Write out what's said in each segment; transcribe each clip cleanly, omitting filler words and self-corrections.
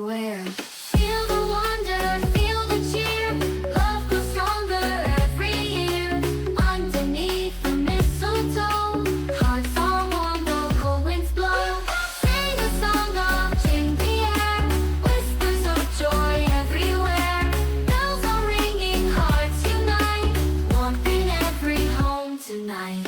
everywhere. Feel the wonder, feel the cheer. Love grows stronger every year. Underneath the mistletoe, hearts are warm, the cold winds blow. Sing a song of in the air, whispers of joy everywhere. Bells are ringing, hearts unite, warmth in every home tonight.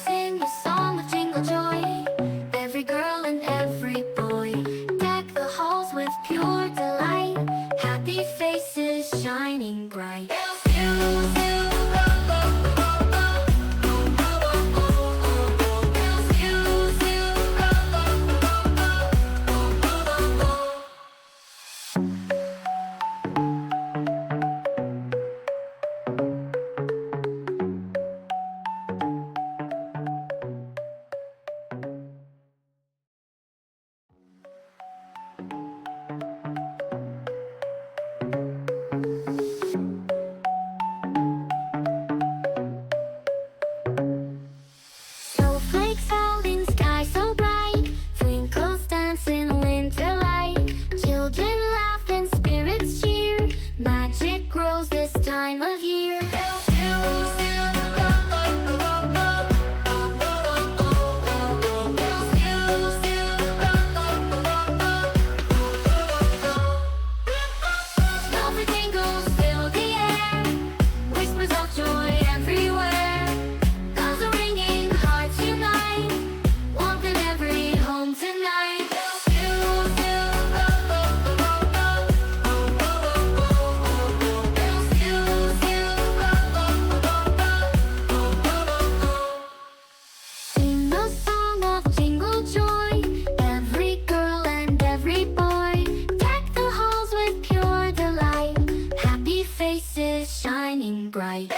Sing a song of jingle joy. Every girl and every boy, deck the halls with pure delight. Happy faces shining bright. Snowflakes fall in sky so bright, twinkles dance in winter light. Children laugh and spirits cheer, magic grows this time of year. Snowflake jingles fill the air, whispers of joy everywhere. Bells are ringing, hearts unite, warmth in every home tonight. Sing the song of jingle joy, every girl and every boy, deck the halls with pure delight. Happy faces shining bright.